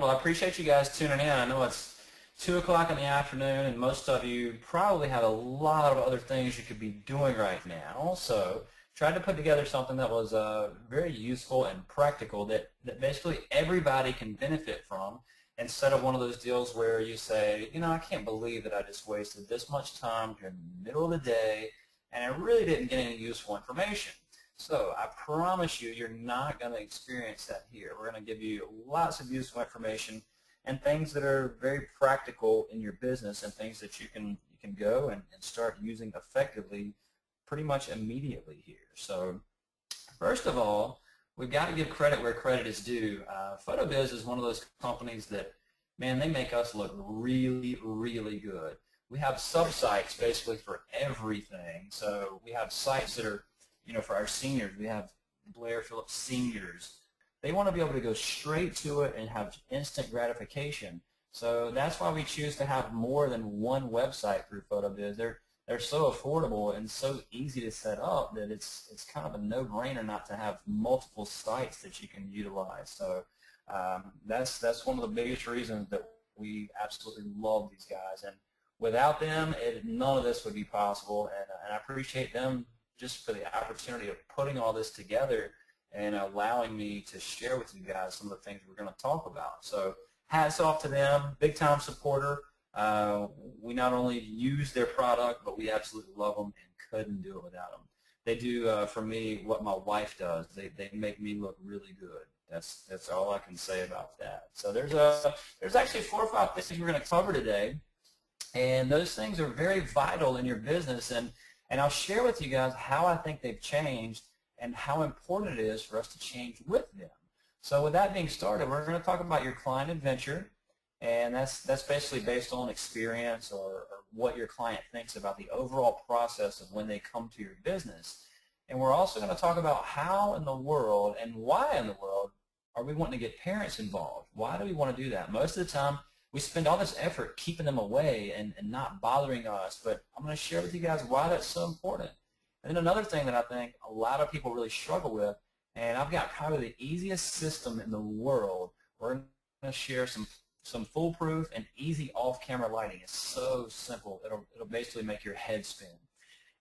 Well, I appreciate you guys tuning in. I know it's 2 o'clock in the afternoon, and most of you probably have a lot of other things you could be doing right now. So tried to put together something that was very useful and practical that basically everybody can benefit from, instead of one of those deals where you say, you know, I can't believe that I just wasted this much time during the middle of the day and I really didn't get any useful information. So I promise you, you're not going to experience that here. We're going to give you lots of useful information and things that are very practical in your business and things that you can go and start using effectively pretty much immediately here. So first of all, we've got to give credit where credit is due. PhotoBiz is one of those companies that, man, they make us look really, really good. We have sub-sites basically for everything. So we have sites that are, you know, for our seniors. We have Blair Phillips seniors. They want to be able to go straight to it and have instant gratification. So that's why we choose to have more than one website through PhotoBiz. They're so affordable and so easy to set up that it's kind of a no-brainer not to have multiple sites that you can utilize. So that's one of the biggest reasons that we absolutely love these guys. And without them, none of this would be possible. And I appreciate them just for the opportunity of putting all this together and allowing me to share with you guys some of the things we're going to talk about. So hats off to them, big time supporter. We not only use their product, but we absolutely love them and couldn't do it without them. They do for me what my wife does. They make me look really good. That's all I can say about that. So there's actually 4 or 5 things we're going to cover today, and those things are very vital in your business. And I'll share with you guys how I think they've changed and how important it is for us to change with them. So with that being started, we're going to talk about your client adventure, and that's basically based on experience or what your client thinks about the overall process of when they come to your business. And we're also going to talk about how in the world and why in the world are we wanting to get parents involved. Why do we want to do that? Most of the time, we spend all this effort keeping them away and not bothering us, but I'm going to share with you guys why that's so important. And then another thing that I think a lot of people really struggle with, and I've got probably the easiest system in the world. We're going to share some foolproof and easy off-camera lighting. It's so simple. It'll basically make your head spin.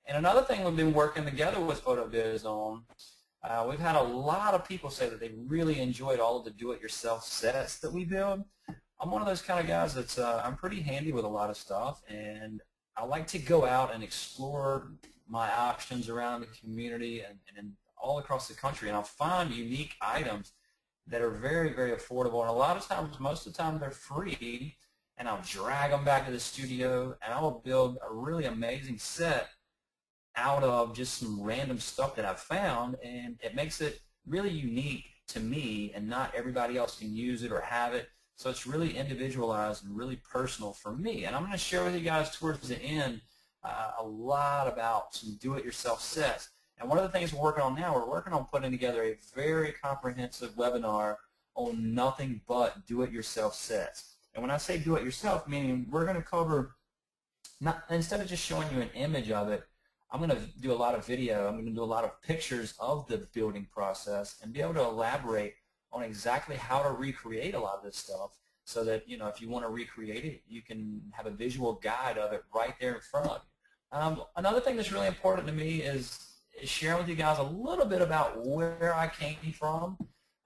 And another thing we've been working together with PhotoBiz on, we've had a lot of people say that they really enjoyed all of the do-it-yourself sets that we build. I'm one of those kind of guys that's I'm pretty handy with a lot of stuff, and I like to go out and explore my options around the community and all across the country, and I'll find unique items that are very, very affordable, and a lot of times, most of the time, they're free, and I'll drag them back to the studio, and I will build a really amazing set out of just some random stuff that I've found, and it makes it really unique to me, and not everybody else can use it or have it. So it's really individualized and really personal for me. And I'm going to share with you guys towards the end a lot about some do-it-yourself sets. And one of the things we're working on now, we're working on putting together a very comprehensive webinar on nothing but do-it-yourself sets. And when I say do-it-yourself, meaning we're going to cover, instead of just showing you an image of it, I'm going to do a lot of video. I'm going to do a lot of pictures of the building process and be able to elaborate on exactly how to recreate a lot of this stuff, so that, you know, if you want to recreate it, you can have a visual guide of it right there in front of you. Another thing that's really important to me is sharing with you guys a little bit about where I came from.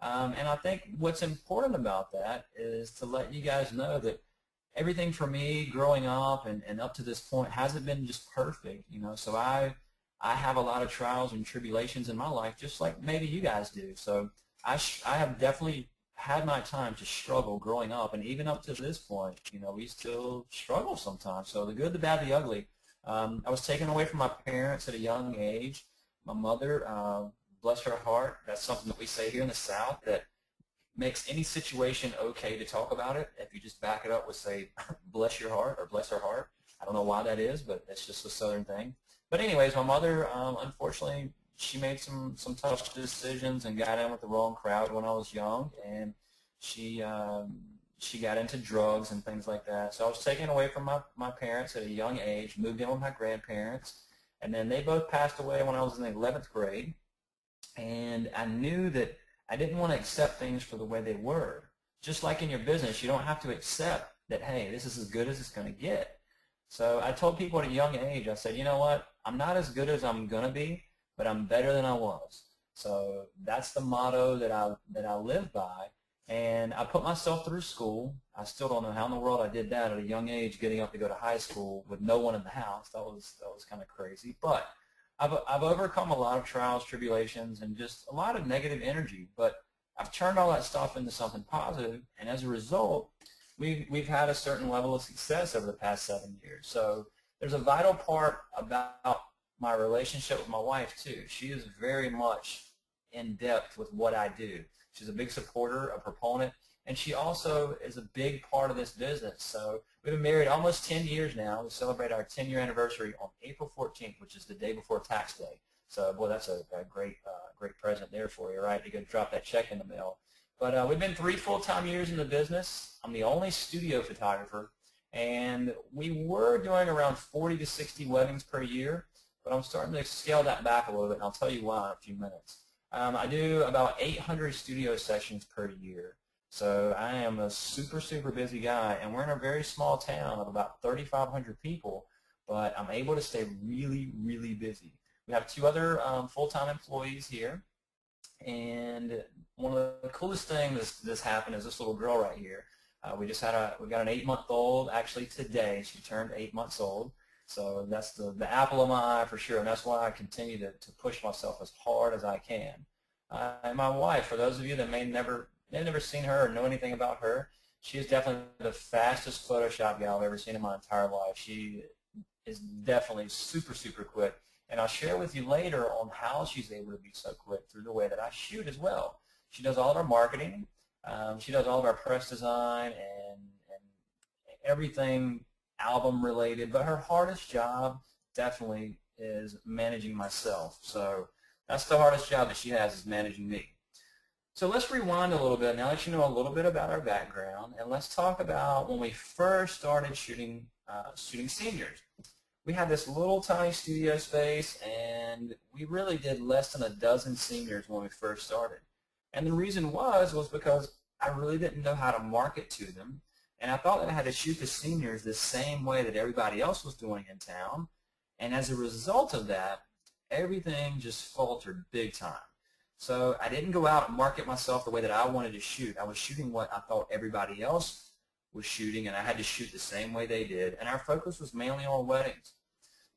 And I think what's important about that is to let you guys know that everything for me growing up and up to this point hasn't been just perfect, you know. So I have a lot of trials and tribulations in my life, just like maybe you guys do. So I have definitely had my time to struggle growing up, and even up to this point, you know, we still struggle sometimes. So the good, the bad, the ugly. I was taken away from my parents at a young age. My mother, bless her heart, that's something that we say here in the South that makes any situation okay to talk about it if you just back it up with, say, bless your heart or bless her heart. I don't know why that is, but it's just a Southern thing. But anyways, my mother, unfortunately, she made some tough decisions and got in with the wrong crowd when I was young, and she got into drugs and things like that. So I was taken away from my parents at a young age, moved in with my grandparents, and then they both passed away when I was in the 11th grade. And I knew that I didn't want to accept things for the way they were. just like in your business, you don't have to accept that, hey, this is as good as it's going to get. So I told people at a young age, I said, you know what, I'm not as good as I'm going to be, but I'm better than I was. So that's the motto that I live by. And I put myself through school. I still don't know how in the world I did that at a young age, getting up to go to high school with no one in the house. That was kind of crazy. But I've overcome a lot of trials, tribulations, and just a lot of negative energy. But I've turned all that stuff into something positive, and as a result, we've had a certain level of success over the past 7 years. So there's a vital part about my relationship with my wife too. She is very much in depth with what I do. She's a big supporter, a proponent, and she also is a big part of this business. So we've been married almost 10 years now. We celebrate our 10-year anniversary on April 14th, which is the day before tax day. So, boy, that's a great present there for you, right? You can drop that check in the mail. But we've been 3 full-time years in the business. I'm the only studio photographer, and we were doing around 40 to 60 weddings per year, but I'm starting to scale that back a little bit, and I'll tell you why in a few minutes. I do about 800 studio sessions per year. So I am a super, super busy guy, and we're in a very small town of about 3,500 people, but I'm able to stay really, really busy. We have 2 other full-time employees here, and one of the coolest things that's happened is this little girl right here. We got an 8-month-old actually today. She turned 8 months old. So that's the apple of my eye for sure, and that's why I continue to push myself as hard as I can. And my wife, for those of you that may never seen her or know anything about her, she is definitely the fastest Photoshop gal I've ever seen in my entire life. She is definitely super, super quick, and I'll share with you later on how she's able to be so quick through the way that I shoot as well. She does all of our marketing. She does all of our press design and everything album related, but her hardest job definitely is managing myself. So that's the hardest job that she has, is managing me. So let's rewind a little bit now that you know a little bit about our background, and let's talk about when we first started shooting seniors. We had this little tiny studio space, and we really did less than a dozen seniors when we first started. And the reason was because I really didn't know how to market to them. And I thought that I had to shoot the seniors the same way that everybody else was doing in town. And as a result of that, everything just faltered big time. So I didn't go out and market myself the way that I wanted to shoot. I was shooting what I thought everybody else was shooting, and I had to shoot the same way they did. And our focus was mainly on weddings.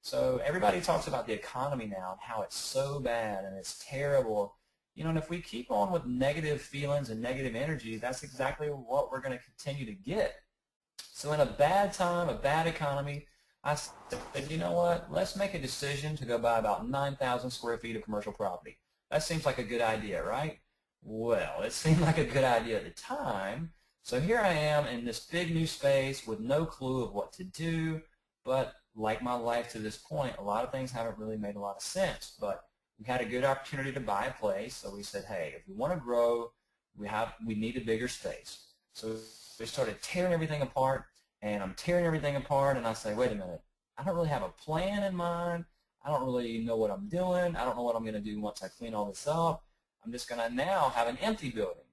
So everybody talks about the economy now and how it's so bad and it's terrible. You know, and if we keep on with negative feelings and negative energy, that's exactly what we're going to continue to get. So in a bad time, a bad economy, I said, you know what, let's make a decision to go buy about 9,000 square feet of commercial property. That seems like a good idea, right? Well, it seemed like a good idea at the time. So here I am in this big new space with no clue of what to do, but like my life to this point, a lot of things haven't really made a lot of sense. But we had a good opportunity to buy a place, so we said, hey, if we want to grow, we need a bigger space. So we started tearing everything apart, and I'm tearing everything apart, and I say, wait a minute, I don't really have a plan in mind. I don't really know what I'm doing. I don't know what I'm going to do once I clean all this up. I'm just going to now have an empty building.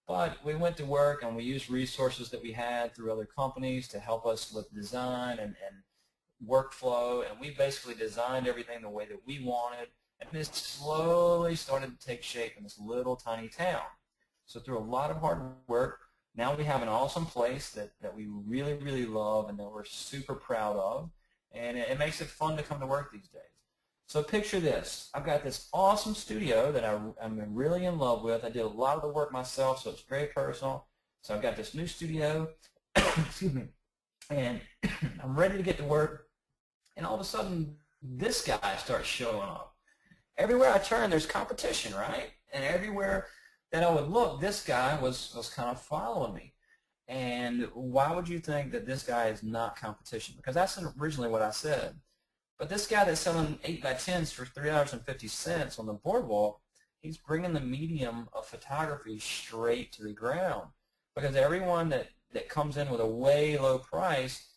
But we went to work, and we used resources that we had through other companies to help us with design and workflow, and we basically designed everything the way that we wanted. And this slowly started to take shape in this little tiny town. So through a lot of hard work, now we have an awesome place that we really, really love and that we're super proud of. And it makes it fun to come to work these days. So picture this. I've got this awesome studio that I'm really in love with. I did a lot of the work myself, so it's very personal. So I've got this new studio, excuse me, and I'm ready to get to work. And all of a sudden, this guy starts showing up. Everywhere I turn, there's competition, right? And everywhere that I would look, this guy was kind of following me. And why would you think that this guy is not competition? Because that's originally what I said. But this guy that's selling 8x10s for $3.50 on the boardwalk, he's bringing the medium of photography straight to the ground. Because everyone that comes in with a way low price,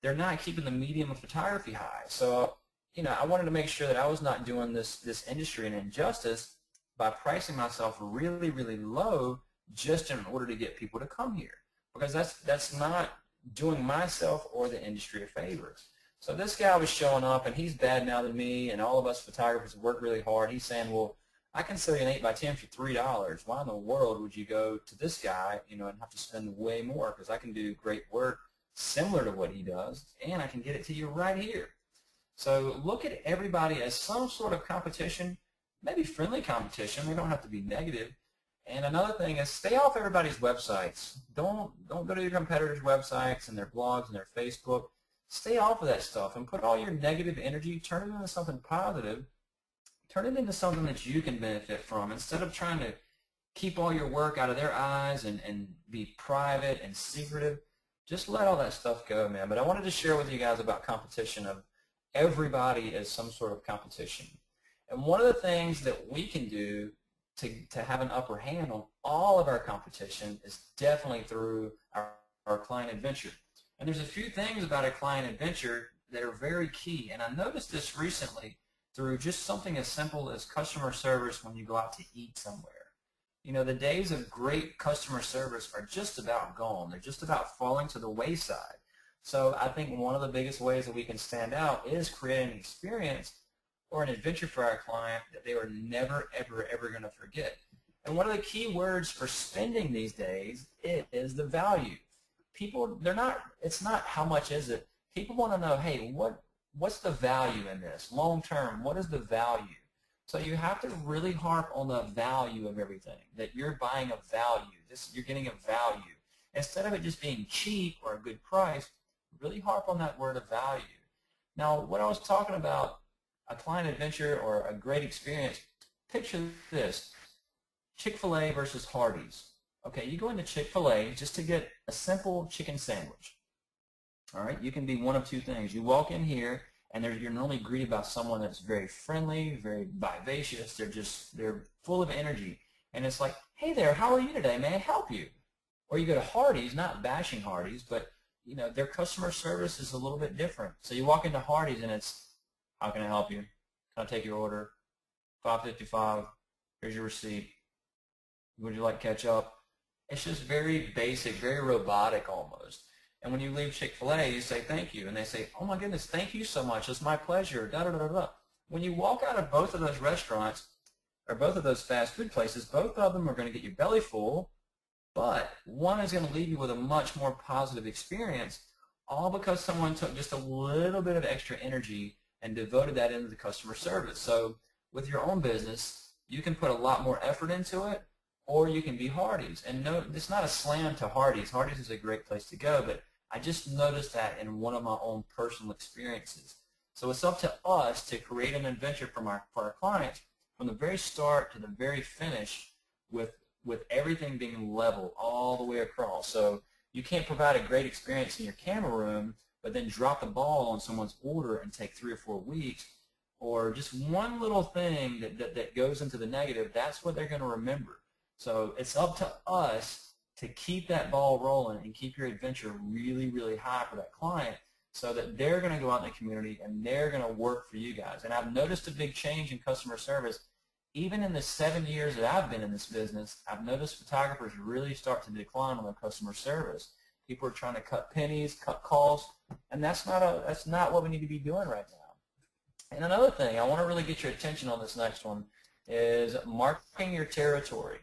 they're not keeping the medium of photography high. So, you know, I wanted to make sure that I was not doing this industry an injustice by pricing myself really, really low just in order to get people to come here, because that's not doing myself or the industry a favor. So this guy was showing up, and he's bad now than me, and all of us photographers work really hard. He's saying, well, I can sell you an 8x10 for $3. Why in the world would you go to this guy, and have to spend way more? Because I can do great work similar to what he does, and I can get it to you right here. So look at everybody as some sort of competition, maybe friendly competition. They don't have to be negative. And another thing is, stay off everybody's websites. Don't go to your competitors' websites and their blogs and their Facebook. Stay off of that stuff and put all your negative energy, turn it into something positive. Turn it into something that you can benefit from, instead of trying to keep all your work out of their eyes and be private and secretive. Just let all that stuff go, man. But I wanted to share with you guys about competition. Of everybody is some sort of competition. And one of the things that we can do to have an upper hand on all of our competition is definitely through our client adventure. And there's a few things about a client adventure that are very key. And I noticed this recently through just something as simple as customer service when you go out to eat somewhere. The days of great customer service are just about gone. They're just about falling to the wayside. So I think one of the biggest ways that we can stand out is creating an experience or an adventure for our client that they are never, ever, ever going to forget. And one of the key words for spending these days is the value. People, it's not how much is it. People want to know, hey, what's the value in this? Long term, what is the value? So you have to really harp on the value of everything, that you're buying a value. You're getting a value. Instead of it just being cheap or a good price, really harp on that word of value. Now, what I was talking about, a client adventure or a great experience, picture this: Chick-fil-A versus Hardee's. Okay, you go into Chick-fil-A just to get a simple chicken sandwich. All right, you can be one of two things. You walk in here, and you're normally greeted by someone that's very friendly, very vivacious. They're full of energy. And it's like, hey there, how are you today? May I help you? Or you go to Hardee's, not bashing Hardee's, but their customer service is a little bit different. So you walk into Hardee's, and it's, how can I help you? Can I take your order? $5.55. Here's your receipt. Would you like ketchup? It's just very basic, very robotic almost. And when you leave Chick-fil-A, you say thank you, and they say, oh my goodness, thank you so much, it's my pleasure, da-da-da-da-da. When you walk out of both of those restaurants, or both of those fast food places, both of them are going to get your belly full, but one is going to leave you with a much more positive experience, all because someone took just a little bit of extra energy and devoted that into the customer service. So with your own business, you can put a lot more effort into it, or you can be Hardee's. And no, it's not a slam to Hardee's. Hardee's is a great place to go, but I just noticed that in one of my own personal experiences. So it's up to us to create an adventure for our clients from the very start to the very finish, with everything being level all the way across. So you can't provide a great experience in your camera room, but then drop the ball on someone's order and take 3 or 4 weeks, or just one little thing that goes into the negative. That's what they're going to remember. So it's up to us to keep that ball rolling and keep your adventure really, really high for that client, so that they're going to go out in the community and they're going to work for you guys. And I've noticed a big change in customer service. Even in the 7 years that I've been in this business, I've noticed photographers really start to decline on their customer service. People are trying to cut pennies, cut costs, and that's not what we need to be doing right now. And another thing, I want to really get your attention on this next one, is marking your territory.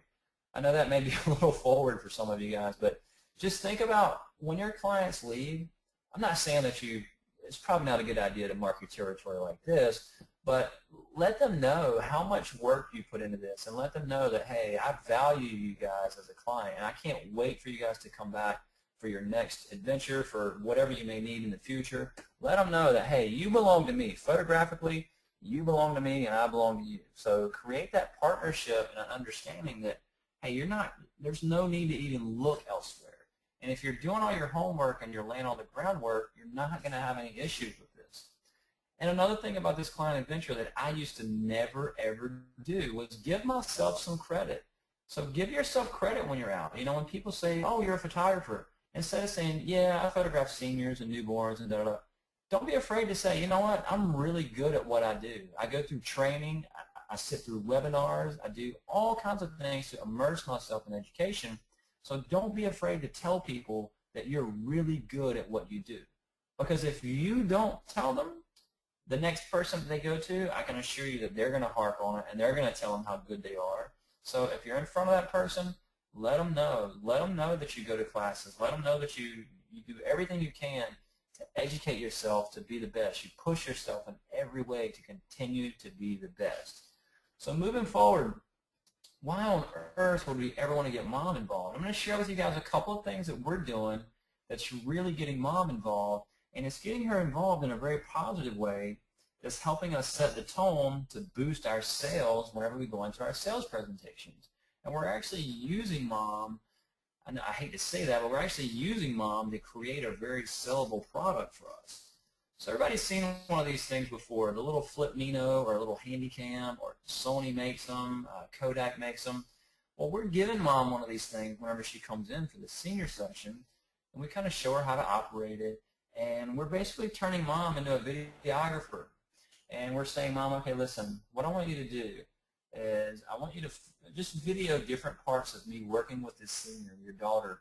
I know that may be a little forward for some of you guys, but just think about when your clients leave. I'm not saying that it's probably not a good idea to mark your territory like this, but let them know how much work you put into this, and let them know that, hey, I value you guys as a client, and I can't wait for you guys to come back for your next adventure, for whatever you may need in the future. Let them know that, hey, you belong to me. Photographically, you belong to me, and I belong to you. So create that partnership and an understanding that, hey, there's no need to even look elsewhere. And if you're doing all your homework and you're laying all the groundwork, you're not going to have any issues with this. And another thing about this client adventure that I used to never, ever do was give myself some credit. So give yourself credit when you're out. When people say, oh, you're a photographer, instead of saying, yeah, I photograph seniors and newborns and da-da-da, don't be afraid to say, you know what, I'm really good at what I do. I go through training. I sit through webinars. I do all kinds of things to immerse myself in education. So don't be afraid to tell people that you're really good at what you do. Because if you don't tell them, the next person that they go to, I can assure you that they're going to harp on it and they're going to tell them how good they are. So if you're in front of that person, let them know. Let them know that you go to classes. Let them know that you do everything you can to educate yourself to be the best. You push yourself in every way to continue to be the best. So moving forward, why on earth would we ever want to get mom involved? I'm going to share with you guys a couple of things that we're doing that's really getting mom involved, and it's getting her involved in a very positive way that's helping us set the tone to boost our sales whenever we go into our sales presentations. And we're actually using mom, and I hate to say that, but we're actually using mom to create a very sellable product for us. So everybody's seen one of these things before, the little Flip Nino or a little Handycam, or Sony makes them, Kodak makes them. Well, we're giving mom one of these things whenever she comes in for the senior session, and we kind of show her how to operate it, and we're basically turning mom into a videographer. And we're saying, mom, okay, listen, what I want you to do is I want you to just video different parts of me working with this senior, your daughter.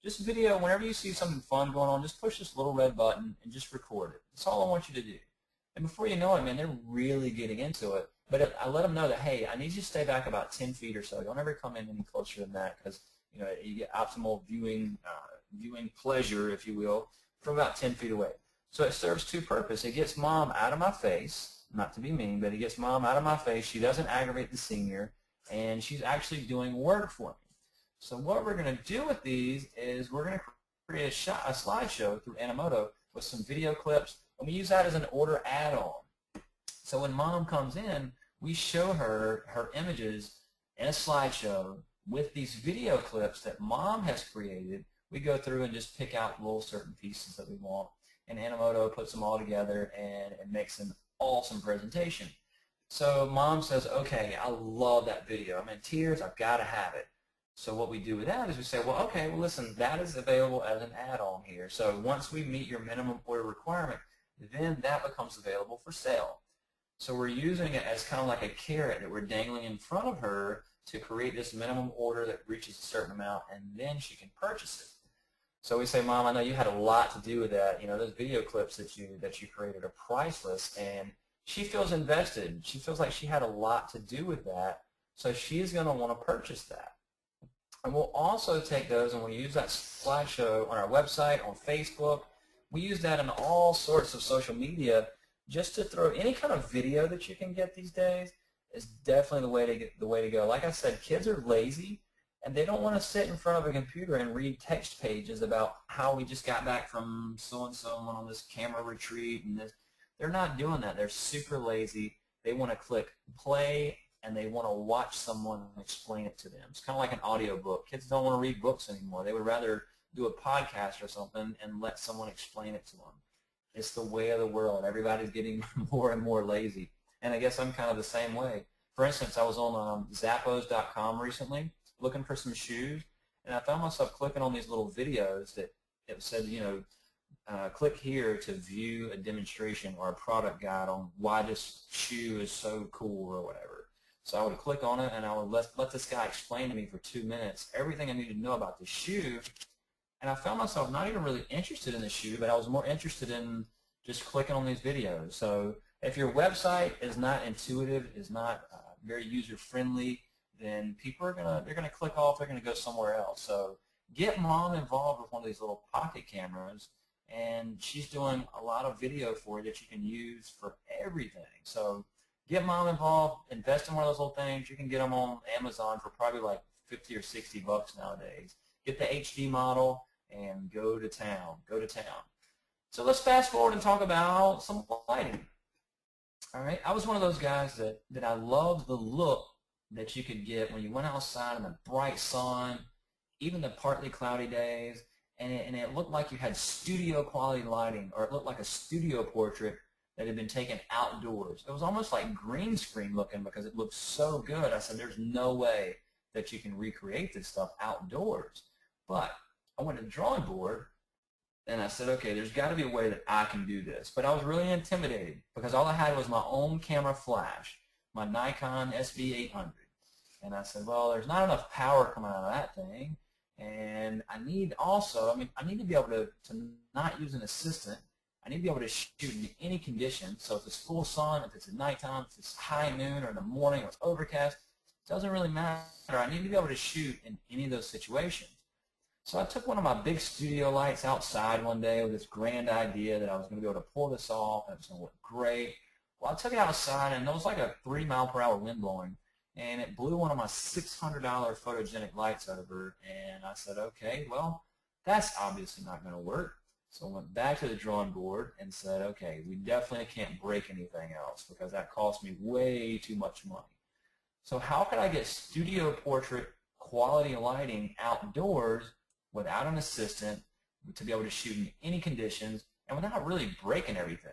Just video, whenever you see something fun going on, just push this little red button and just record it. That's all I want you to do. And before you know it, man, they're really getting into it. But I let them know that, hey, I need you to stay back about 10 feet or so. Don't ever come in any closer than that, because you get optimal viewing pleasure, if you will, from about 10 feet away. So it serves two purposes. It gets mom out of my face, not to be mean, but it gets mom out of my face. She doesn't aggravate the senior, and she's actually doing work for me. So what we're going to do with these is we're going to create a slideshow through Animoto with some video clips, and we use that as an order add-on. So when mom comes in, we show her her images in a slideshow with these video clips that mom has created. We go through and just pick out little certain pieces that we want, and Animoto puts them all together and it makes an awesome presentation. So mom says, okay, I love that video. I'm in tears. I've got to have it. So what we do with that is we say, well, okay, well, listen, that is available as an add-on here. So once we meet your minimum order requirement, then that becomes available for sale. So we're using it as kind of like a carrot that we're dangling in front of her to create this minimum order that reaches a certain amount, and then she can purchase it. So we say, Mom, I know you had a lot to do with that. Those video clips that you created are priceless, and she feels invested. She feels like she had a lot to do with that, so she's going to want to purchase that. And we'll also take those and we'll use that slideshow on our website, on Facebook. We use that in all sorts of social media just to throw any kind of video that you can get these days is definitely the way to go. Like I said, kids are lazy and they don't want to sit in front of a computer and read text pages about how we just got back from so-and-so on this camera retreat and this. They're not doing that. They're super lazy. They want to click play and they want to watch someone explain it to them. It's kind of like an audio book. Kids don't want to read books anymore. They would rather do a podcast or something and let someone explain it to them. It's the way of the world. Everybody's getting more and more lazy. And I guess I'm kind of the same way. For instance, I was on Zappos.com recently looking for some shoes, and I found myself clicking on these little videos that it said, click here to view a demonstration or a product guide on why this shoe is so cool or whatever. So I would click on it and I would let this guy explain to me for 2 minutes everything I needed to know about the shoe, and I found myself not even really interested in the shoe, but I was more interested in just clicking on these videos. So if your website is not intuitive, is not very user-friendly, then people are gonna click off. They're gonna go somewhere else. So get Mom involved with one of these little pocket cameras, and she's doing a lot of video for you that you can use for everything. So get Mom involved. Invest in one of those little things. You can get them on Amazon for probably like 50 or 60 bucks nowadays. Get the HD model and go to town. Go to town. So let's fast forward and talk about some lighting. All right, I was one of those guys that I loved the look that you could get when you went outside in the bright sun, even the partly cloudy days, and it looked like you had studio quality lighting, or it looked like a studio portrait that had been taken outdoors. It was almost like green screen looking because it looked so good. I said, there's no way that you can recreate this stuff outdoors. But I went to the drawing board, and I said, okay, there's got to be a way that I can do this. But I was really intimidated because all I had was my own camera flash. my Nikon SB800. And I said, well, there's not enough power coming out of that thing. And I need also, I need to be able to not use an assistant. I need to be able to shoot in any condition. So if it's full sun, if it's at nighttime, if it's high noon or in the morning or it's overcast, it doesn't really matter. I need to be able to shoot in any of those situations. So I took one of my big studio lights outside one day with this grand idea that I was going to be able to pull this off and it was going to look great. Well, I took it outside and there was like a 3-mile-per-hour wind blowing, and it blew one of my $600 photogenic lights over, and I said, okay, well, that's obviously not going to work. So I went back to the drawing board and said, okay, we definitely can't break anything else because that cost me way too much money. So how could I get studio portrait quality lighting outdoors without an assistant to be able to shoot in any conditions and without really breaking everything?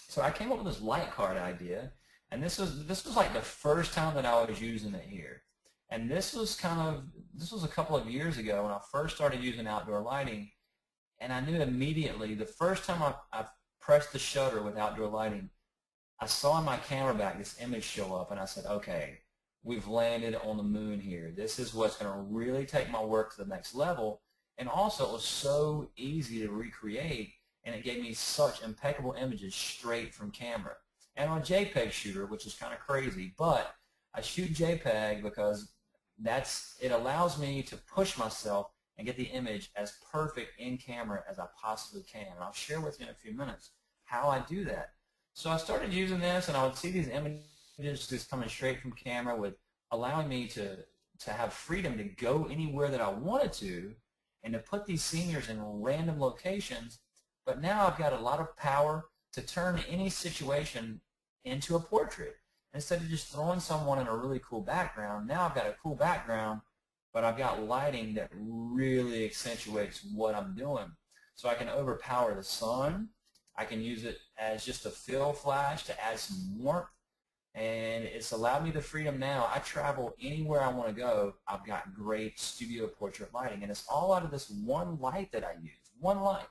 So I came up with this light card idea, and this was like the first time that I was using it here. And this was a couple of years ago when I first started using outdoor lighting, and I knew immediately the first time I pressed the shutter with outdoor lighting, I saw in my camera back this image show up, and I said, okay, we've landed on the moon here. This is what's going to really take my work to the next level. And also, it was so easy to recreate, and it gave me such impeccable images straight from camera. And I'm a JPEG shooter, which is kind of crazy, but I shoot JPEG because it allows me to push myself and get the image as perfect in camera as I possibly can. And I'll share with you in a few minutes how I do that. So I started using this, and I would see these images just coming straight from camera, with allowing me to have freedom to go anywhere that I wanted to and to put these seniors in random locations. But now I've got a lot of power to turn any situation into a portrait. Instead of just throwing someone in a really cool background, now I've got a cool background, but I've got lighting that really accentuates what I'm doing. So I can overpower the sun. I can use it as just a fill flash to add some warmth, and it's allowed me the freedom now. I travel anywhere I want to go. I've got great studio portrait lighting, and it's all out of this one light that I use, one light.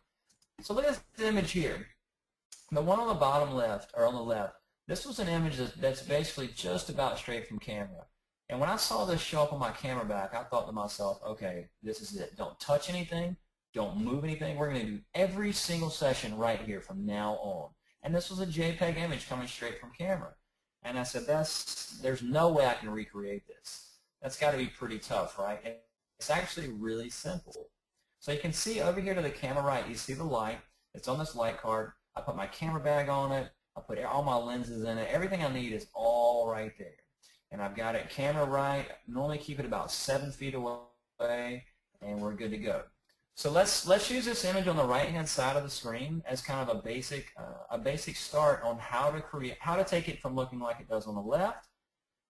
So look at this image here. The one on the bottom left, or on the left, this was an image that's basically just about straight from camera. And when I saw this show up on my camera back, I thought to myself, okay, this is it. Don't touch anything. Don't move anything. We're going to do every single session right here from now on. And this was a JPEG image coming straight from camera. And I said, there's no way I can recreate this. That's got to be pretty tough, right? And it's actually really simple. So you can see over here to the camera right, you see the light. It's on this light card. I put my camera bag on it. I put all my lenses in it. Everything I need is all right there. And I've got it camera right. Normally keep it about 7 feet away, and we're good to go. So let's use this image on the right-hand side of the screen as kind of a basic start on how to take it from looking like it does on the left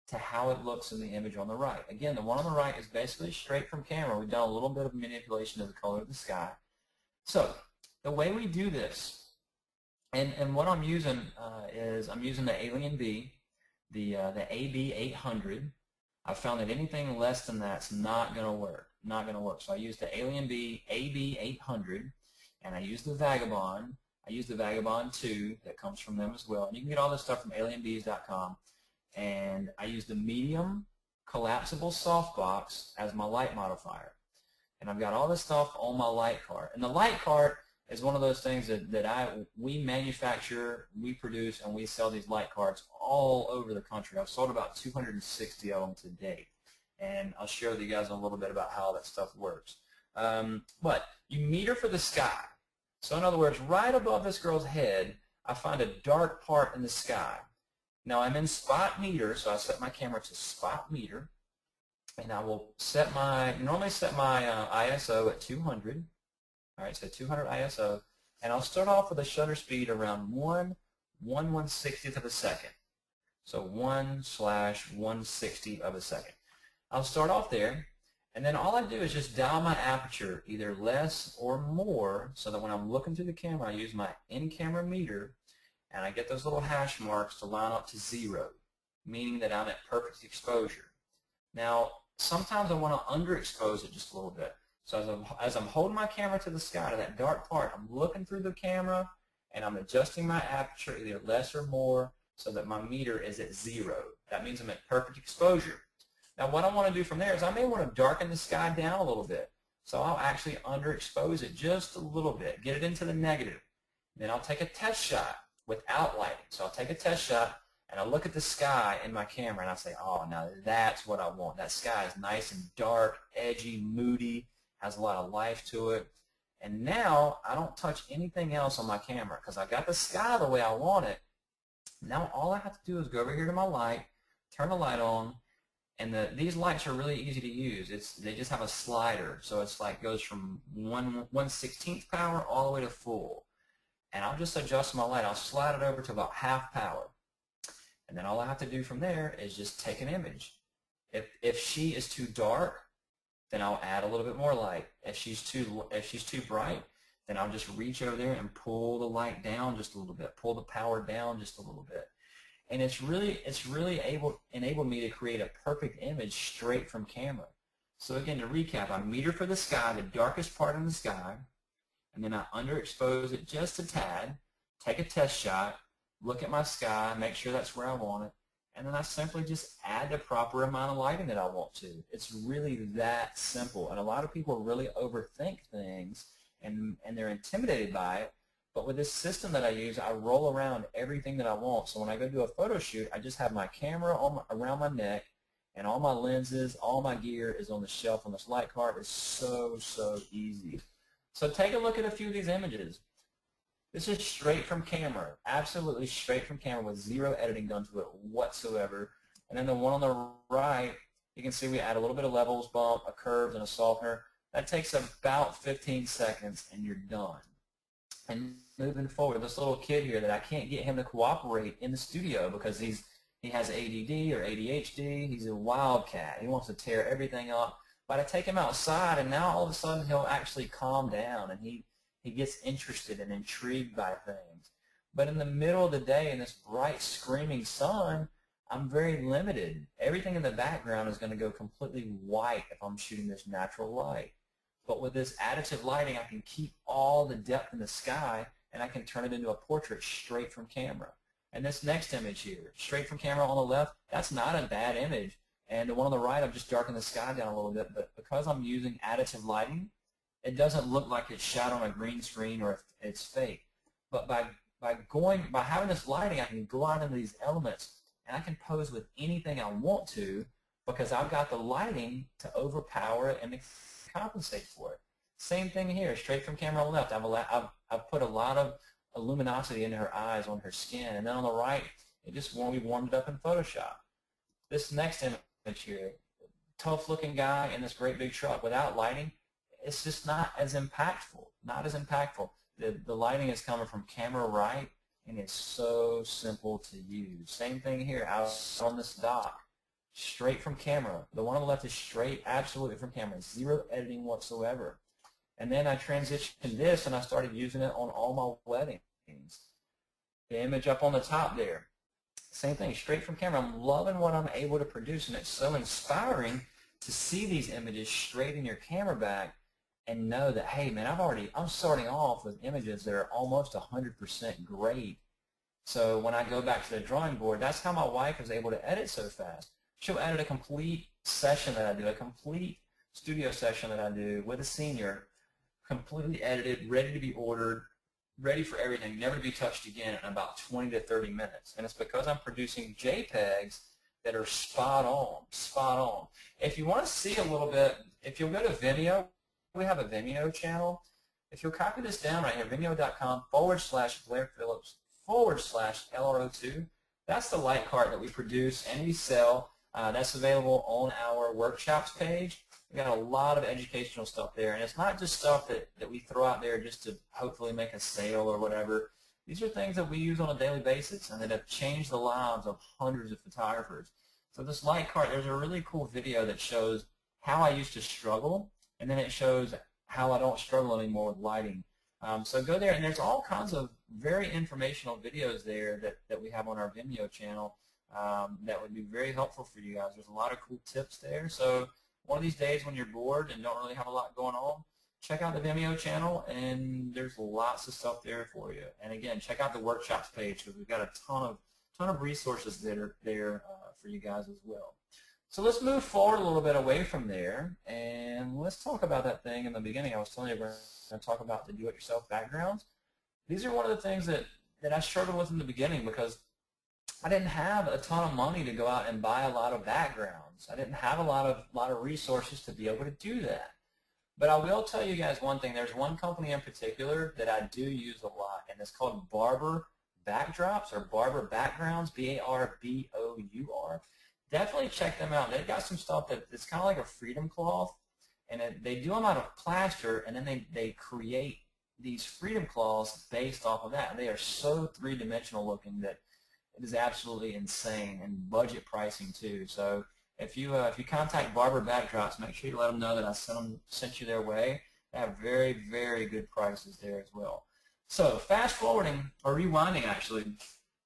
to how it looks in the image on the right. Again, the one on the right is basically straight from camera. We've done a little bit of manipulation of the color of the sky. So the way we do this, and what I'm using is I'm using the Alien B, the AB800. I found that anything less than that's not going to work. Not going to work. So I used the Alien B AB800, and I used the Vagabond. I used the Vagabond 2 that comes from them as well. And you can get all this stuff from alienbees.com. And I used the medium collapsible softbox as my light modifier. And I've got all this stuff on my light cart. And the light cart is one of those things that we manufacture, we produce, and we sell these light carts all over the country. I've sold about 260 of them to date. And I'll share with you guys a little bit about how that stuff works. But you meter for the sky. So in other words, right above this girl's head, I find a dark part in the sky. Now I'm in spot meter, so I set my camera to spot meter, and I will normally set my ISO at 200. All right, so 200 ISO, and I'll start off with a shutter speed around 1/160th of a second. So 1/160 of a second. I'll start off there, and then all I do is just dial my aperture either less or more, so that when I'm looking through the camera, I use my in-camera meter, and I get those little hash marks to line up to 0, meaning that I'm at perfect exposure. Now, sometimes I want to underexpose it just a little bit. So as I'm holding my camera to the sky, to that dark part, I'm looking through the camera, and I'm adjusting my aperture either less or more so that my meter is at 0. That means I'm at perfect exposure. Now what I want to do from there is I may want to darken the sky down a little bit. So I'll actually underexpose it just a little bit, get it into the negative. Then I'll take a test shot without lighting. So I'll take a test shot and I'll look at the sky in my camera and I'll say, oh, now that's what I want. That sky is nice and dark, edgy, moody, has a lot of life to it. And now I don't touch anything else on my camera because I got the sky the way I want it. Now all I have to do is go over here to my light, turn the light on, and these lights are really easy to use. They just have a slider, so it's like goes from 1/16th power all the way to full. And I'll just adjust my light. I'll slide it over to about half power. And then all I have to do from there is just take an image. If she is too dark, then I'll add a little bit more light. If she's too bright, then I'll just reach over there and pull the light down just a little bit, pull the power down just a little bit. And it's really enabled me to create a perfect image straight from camera. So again, to recap, I meter for the sky, the darkest part in the sky, and then I underexpose it just a tad, take a test shot, look at my sky, make sure that's where I want it, and then I simply just add the proper amount of lighting that I want to. It's really that simple. And a lot of people really overthink things and they're intimidated by it. But with this system that I use, I roll around everything that I want. So when I go do a photo shoot, I just have my camera around my neck, and all my lenses, all my gear is on the shelf on this light cart. It's so easy. So take a look at a few of these images. This is straight from camera, absolutely straight from camera with zero editing done to it whatsoever. And then the one on the right, you can see we add a little bit of levels bump, a curve, and a softener. That takes about 15 seconds, and you're done. And moving forward, this little kid here that I can't get him to cooperate in the studio because he has ADD or ADHD. He's a wildcat. He wants to tear everything up. But I take him outside, and now all of a sudden he'll actually calm down, and he gets interested and intrigued by things. But in the middle of the day in this bright, screaming sun, I'm very limited. Everything in the background is going to go completely white if I'm shooting this natural light. But with this additive lighting, I can keep all the depth in the sky, and I can turn it into a portrait straight from camera. And this next image here, straight from camera on the left, that's not a bad image. And the one on the right, I've just darkened the sky down a little bit. But because I'm using additive lighting, it doesn't look like it's shot on a green screen or it's fake. But by having this lighting, I can go out into these elements, and I can pose with anything I want to because I've got the lighting to overpower it and compensate for it. Same thing here, straight from camera on the left. I've put a lot of luminosity into her eyes, on her skin, and then on the right, we warmed it up in Photoshop. This next image here, tough-looking guy in this great big truck without lighting, it's just not as impactful. Not as impactful. The lighting is coming from camera right, and it's so simple to use. Same thing here, out on this dock. Straight from camera. The one on the left is straight, absolutely from camera. Zero editing whatsoever. And then I transitioned this, and I started using it on all my weddings. The image up on the top there. Same thing, straight from camera. I'm loving what I'm able to produce, and it's so inspiring to see these images straight in your camera back and know that, hey, man, I'm starting off with images that are almost 100% great. So when I go back to the drawing board, that's how my wife was able to edit so fast. She'll edit a complete session that I do, a complete studio session that I do with a senior, completely edited, ready to be ordered, ready for everything, never to be touched again in about 20 to 30 minutes. And it's because I'm producing JPEGs that are spot on, spot on. If you want to see a little bit, if you'll go to Vimeo, we have a Vimeo channel. If you'll copy this down right here, vimeo.com/Blair Phillips /LRO2, that's the light cart that we produce and we sell. That's available on our workshops page. We've got a lot of educational stuff there, and it's not just stuff that we throw out there just to hopefully make a sale or whatever. These are things that we use on a daily basis and that have changed the lives of hundreds of photographers. So this light cart, there's a really cool video that shows how I used to struggle, and then it shows how I don't struggle anymore with lighting. So go there, and there's all kinds of very informational videos there that we have on our Vimeo channel that would be very helpful for you guys. There's a lot of cool tips there. So one of these days when you're bored and don't really have a lot going on, check out the Vimeo channel, and there's lots of stuff there for you. And again, check out the workshops page because we've got a ton ton of resources that are there for you guys as well. So let's move forward a little bit away from there, and let's talk about that thing in the beginning. I was telling you we're going to talk about the do-it-yourself backgrounds. These are one of the things that I struggled with in the beginning because I didn't have a ton of money to go out and buy a lot of backgrounds. I didn't have a lot of resources to be able to do that. But I will tell you guys one thing. There's one company in particular that I do use a lot, and it's called Barber Backdrops or Barber Backgrounds, B-A-R-B-O-U-R. Definitely check them out. They've got some stuff that's kind of like a freedom cloth, and they do them out of plaster, and then they create these freedom cloths based off of that. They are so three-dimensional looking that it is absolutely insane, and budget pricing too. So if you contact Barber Backdrops, make sure you let them know that I sent you their way. They have very, very good prices there as well. So fast forwarding, or rewinding actually,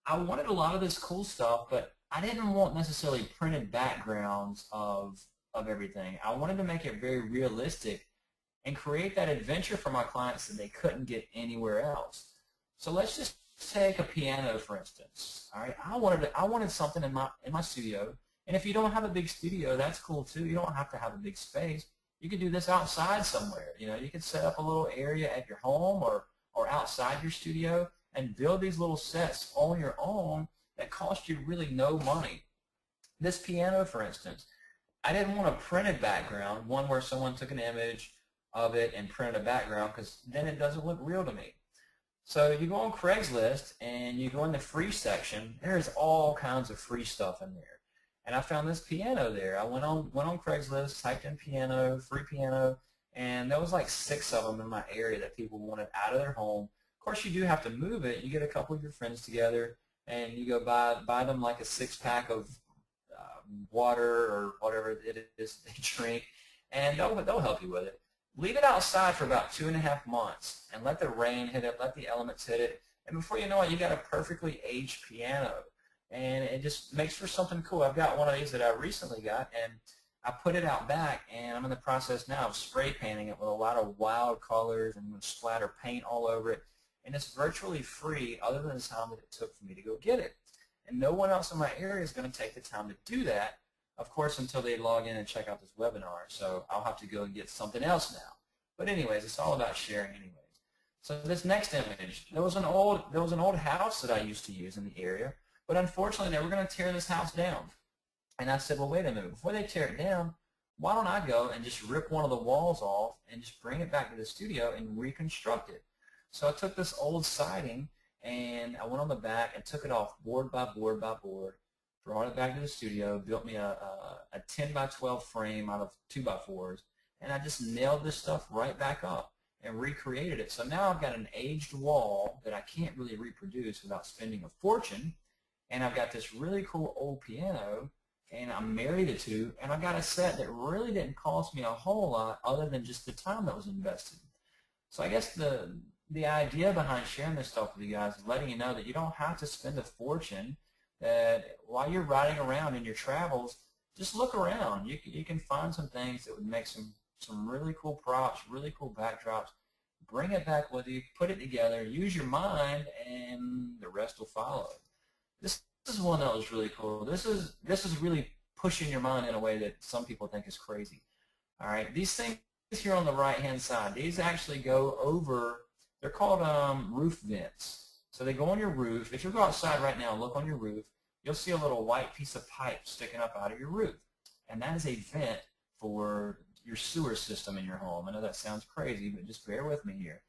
I wanted a lot of this cool stuff, but I didn't want necessarily printed backgrounds of everything. I wanted to make it very realistic and create that adventure for my clients that they couldn't get anywhere else. So let's just take a piano for instance. All right, I wanted something in my studio. And if you don't have a big studio, that's cool too. You don't have to have a big space. You can do this outside somewhere. You know, you can set up a little area at your home or outside your studio and build these little sets on your own that cost you really no money. This piano, for instance, I didn't want a printed background, one where someone took an image of it and printed a background, because then it doesn't look real to me. So you go on Craigslist and you go in the free section. There's all kinds of free stuff in there. And I found this piano there. I went on Craigslist, typed in piano, free piano, and there was like 6 of them in my area that people wanted out of their home. Of course, you do have to move it. You get a couple of your friends together, and you go buy them like a 6-pack of water or whatever it is they drink, and they'll help you with it. Leave it outside for about 2.5 months, and let the rain hit it, let the elements hit it, and before you know it, you got a perfectly aged piano. And it just makes for something cool. I've got one of these that I recently got, and I put it out back, and I'm in the process now of spray painting it with a lot of wild colors and splatter paint all over it. And it's virtually free other than the time that it took for me to go get it. And no one else in my area is going to take the time to do that, of course, until they log in and check out this webinar. So I'll have to go and get something else now. But anyways, it's all about sharing anyways. So this next image, there was an old house that I used to use in the area. But unfortunately, they were going to tear this house down. And I said, well, wait a minute. Before they tear it down, why don't I go and just rip one of the walls off and just bring it back to the studio and reconstruct it? So I took this old siding, and I went on the back and took it off board by board by board, brought it back to the studio, built me a 10 by 12 frame out of 2x4s, and I just nailed this stuff right back up and recreated it. So now I've got an aged wall that I can't really reproduce without spending a fortune. And I've got this really cool old piano, and I married the two, and I got a set that really didn't cost me a whole lot other than just the time that was invested. So I guess the idea behind sharing this stuff with you guys is letting you know that you don't have to spend a fortune, that while you're riding around in your travels, just look around. You can find some things that would make some really cool props, really cool backdrops. Bring it back with you, put it together, use your mind, and the rest will follow. This is one that was really cool. This is really pushing your mind in a way that some people think is crazy. All right, these things here on the right-hand side, these actually go over. They're called roof vents. So they go on your roof. If you go outside right now and look on your roof, you'll see a little white piece of pipe sticking up out of your roof, and that is a vent for your sewer system in your home. I know that sounds crazy, but just bear with me here.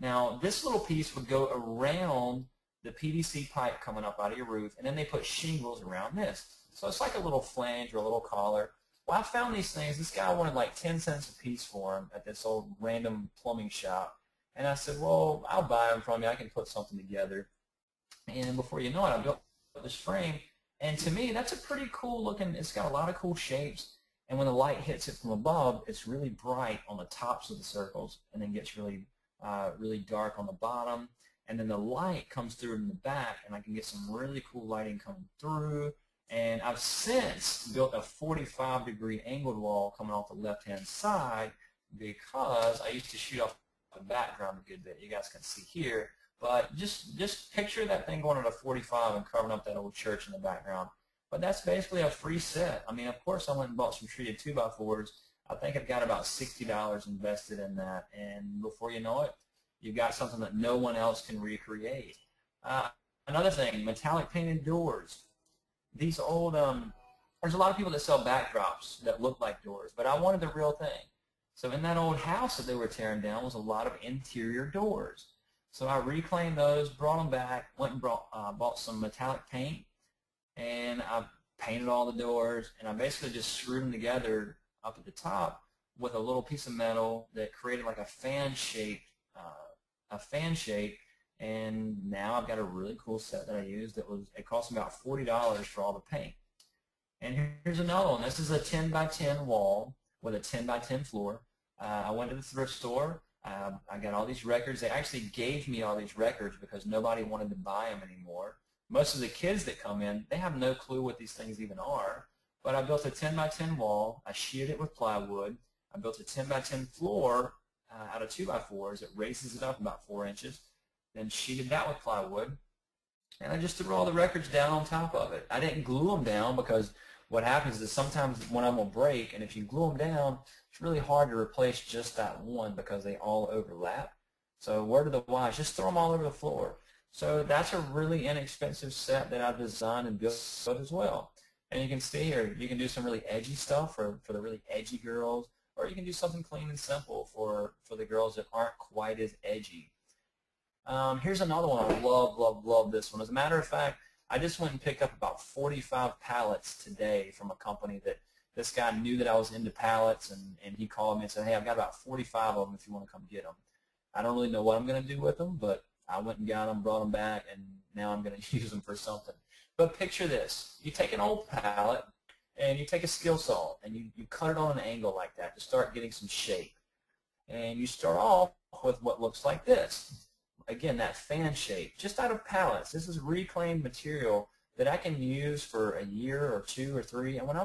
Now, this little piece would go around the PVC pipe coming up out of your roof, and then they put shingles around this. So it's like a little flange or a little collar. Well, I found these things. This guy wanted like 10 cents a piece for them at this old random plumbing shop. And I said, well, I'll buy them from you. I can put something together. And before you know it, I built this frame. And to me, that's a pretty cool looking, it's got a lot of cool shapes. And when the light hits it from above, it's really bright on the tops of the circles and then gets really, really dark on the bottom. And then the light comes through in the back, and I can get some really cool lighting coming through. And I've since built a 45-degree angled wall coming off the left-hand side because I used to shoot off the background a good bit. You guys can see here, But just picture that thing going at a 45 and covering up that old church in the background. But that's basically a free set. I mean, of course, I went and bought some treated 2x4s. I think I've got about $60 invested in that, and before you know it, you've got something that no one else can recreate. Uh, Another thing, metallic painted doors. These old, there's a lot of people that sell backdrops that look like doors, but I wanted the real thing. So in that old house that they were tearing down was a lot of interior doors. So I reclaimed those, brought them back, went and bought some metallic paint, and I painted all the doors, and I basically just screwed them together up at the top with a little piece of metal that created like a fan shape, and now I've got a really cool set that I used. It cost me about $40 for all the paint. And here's another one. This is a 10 by 10 wall with a 10 by 10 floor. I went to the thrift store. I got all these records. They actually gave me all these records because nobody wanted to buy them anymore. Most of the kids that come in, they have no clue what these things even are. But I built a 10 by 10 wall. I sheeted it with plywood. I built a 10 by 10 floor out of 2x4s. It raises it up about 4 inches. Then sheeted that with plywood. And I just threw all the records down on top of it. I didn't glue them down because what happens is sometimes when I'm going to break, and if you glue them down, it's really hard to replace just that one because they all overlap. So word of the wise, just throw them all over the floor. So that's a really inexpensive set that I've designed and built as well. And you can see here, you can do some really edgy stuff for the really edgy girls, or you can do something clean and simple for the girls that aren't quite as edgy. Here's another one. I love this one. As a matter of fact, I just went and picked up about 45 pallets today from a company that this guy knew that I was into pallets, and he called me and said, hey, I've got about 45 of them if you want to come get them. I don't really know what I'm going to do with them, but I went and got them, brought them back, and now I'm going to use them for something. But picture this. You take an old pallet, and you take a skill saw, and you cut it on an angle like that to start getting some shape. And you start off with what looks like this. Again, that fan shape, just out of pallets. This is reclaimed material that I can use for a year or 2 or 3, and when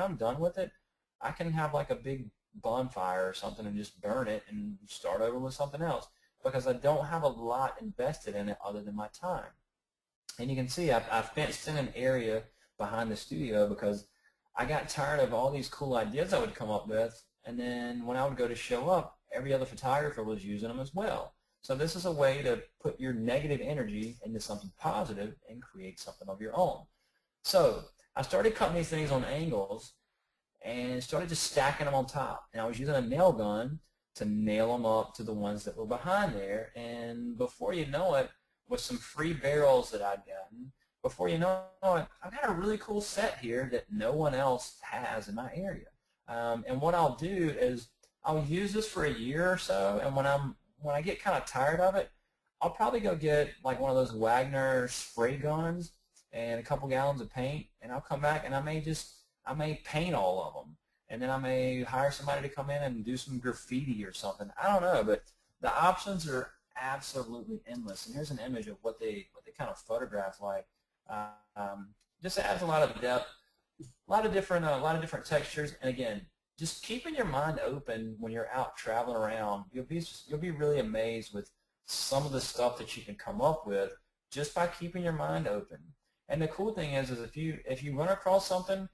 I'm done with it, I can have like a big bonfire or something and just burn it and start over with something else because I don't have a lot invested in it other than my time. And you can see I've fenced in an area behind the studio because I got tired of all these cool ideas I would come up with, and then when I would go to show up, every other photographer was using them as well. So this is a way to put your negative energy into something positive and create something of your own. So I started cutting these things on angles and started just stacking them on top. And I was using a nail gun to nail them up to the ones that were behind there. And before you know it, with some free barrels that I'd gotten, before you know it, I've got a really cool set here that no one else has in my area. And what I'll do is I'll use this for a year or so, and when I get kind of tired of it, I'll probably go get like one of those Wagner spray guns and a couple gallons of paint, and I'll come back and I may paint all of them, and then I may hire somebody to come in and do some graffiti or something. I don't know, but the options are absolutely endless. And here's an image of what they kind of photograph like. Just adds a lot of depth, a lot of different textures, and again, just keeping your mind open when you're out traveling around. You'll be really amazed with some of the stuff that you can come up with just by keeping your mind open. And the cool thing is if you run across something,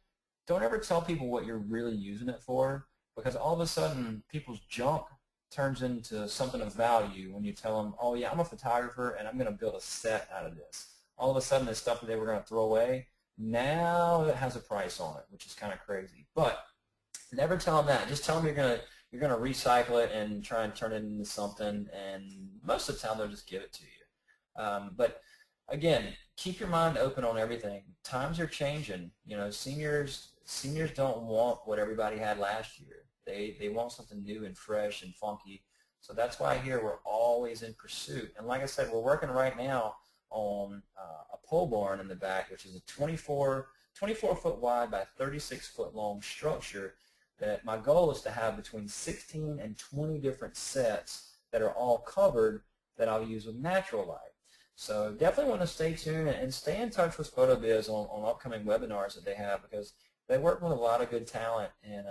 don't ever tell people what you're really using it for, because all of a sudden people's junk turns into something of value when you tell them, oh yeah, I'm a photographer and I'm going to build a set out of this. All of a sudden the stuff that they were going to throw away, now it has a price on it, which is kind of crazy. But never tell them that. Just tell them you're gonna recycle it and try and turn it into something, and most of the time they'll just give it to you. But again, keep your mind open on everything. Times are changing. You know, seniors don't want what everybody had last year. They want something new and fresh and funky. So that's why here we're always in pursuit. And like I said, we're working right now on a pole barn in the back, which is a 24 foot wide by 36 foot long structure that my goal is to have between 16 and 20 different sets that are all covered that I'll use with natural light. So definitely want to stay tuned and stay in touch with PhotoBiz on upcoming webinars that they have, because they work with a lot of good talent, and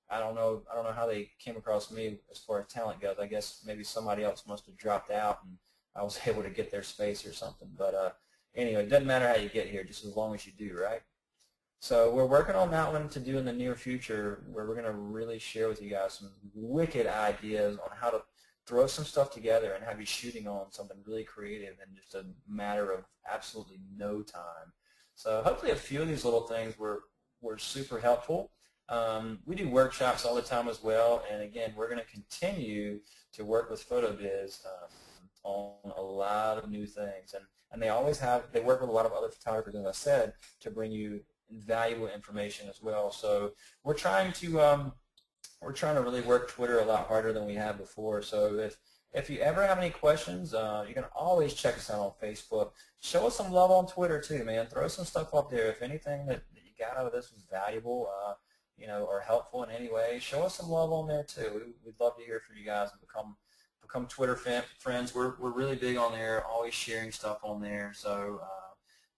I don't know how they came across me as far as talent goes. I guess maybe somebody else must have dropped out and I was able to get their space or something. But anyway, it doesn't matter how you get here, just as long as you do, right? So we're working on that one to do in the near future, where we're going to really share with you guys some wicked ideas on how to throw some stuff together and have you shooting on something really creative in just a matter of absolutely no time. So hopefully a few of these little things were super helpful. We do workshops all the time as well, and again, we're going to continue to work with PhotoBiz on a lot of new things, and they work with a lot of other photographers, as I said, to bring you valuable information as well. So we're trying to really work Twitter a lot harder than we have before. So if you ever have any questions, you can always check us out on Facebook. Show us some love on Twitter too, man. Throw some stuff up there. If anything that you got out of this was valuable, or helpful in any way, show us some love on there too. We'd love to hear from you guys and become Twitter friends. We're really big on there, always sharing stuff on there. So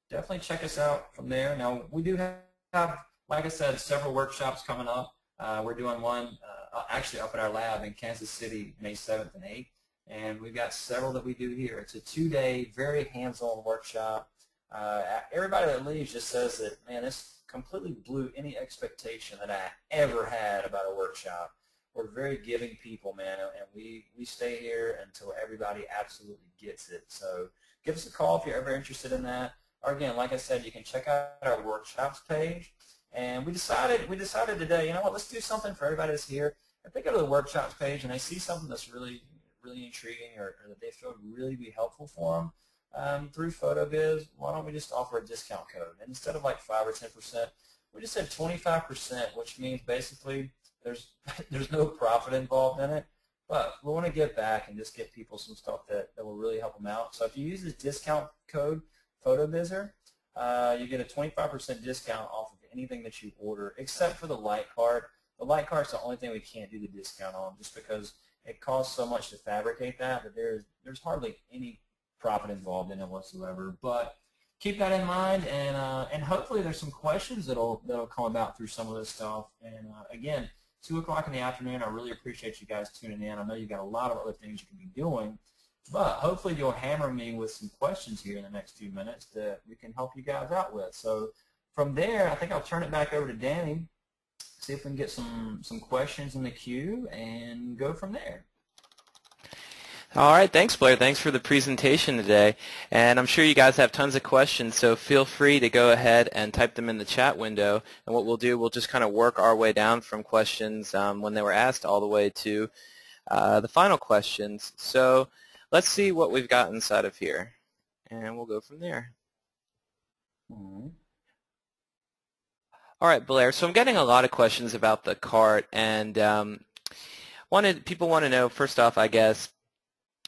definitely check us out from there. Now, we do have, like I said, several workshops coming up. We're doing one actually up at our lab in Kansas City, May 7th and 8th, and we've got several that we do here. It's a 2-day, very hands-on workshop. Everybody that leaves just says that, man, this completely blew any expectation that I ever had about a workshop. We're very giving people, man, and we stay here until everybody absolutely gets it. So give us a call if you're ever interested in that. Or again, like I said, you can check out our workshops page. And we decided today, you know what, let's do something for everybody that's here. If they go to the workshops page and they see something that's really, really intriguing, or that they feel would really be helpful for them through PhotoBiz, why don't we just offer a discount code? And instead of like 5 or 10%, we just said 25%, which means basically there's no profit involved in it. But we want to give back and just get people some stuff that will really help them out. So if you use this discount code, PhotoBizzer, you get a 25% discount off of anything that you order, except for the light card. The light card is the only thing we can't do the discount on, just because it costs so much to fabricate that there's hardly any profit involved in it whatsoever. But keep that in mind, and hopefully there's some questions that'll come about through some of this stuff. And again, 2 o'clock in the afternoon, I really appreciate you guys tuning in. I know you got a lot of other things you can be doing, but hopefully you'll hammer me with some questions here in the next few minutes that we can help you guys out with. So from there, I think I'll turn it back over to Danny, see if we can get some questions in the queue, and go from there. All right, thanks, Blair. Thanks for the presentation today. And I'm sure you guys have tons of questions, so feel free to go ahead and type them in the chat window. And what we'll do, we'll just kind of work our way down from questions when they were asked all the way to the final questions. So let's see what we've got inside of here, and we'll go from there. All right, Blair, so I'm getting a lot of questions about the cart, and people want to know, first off, I guess,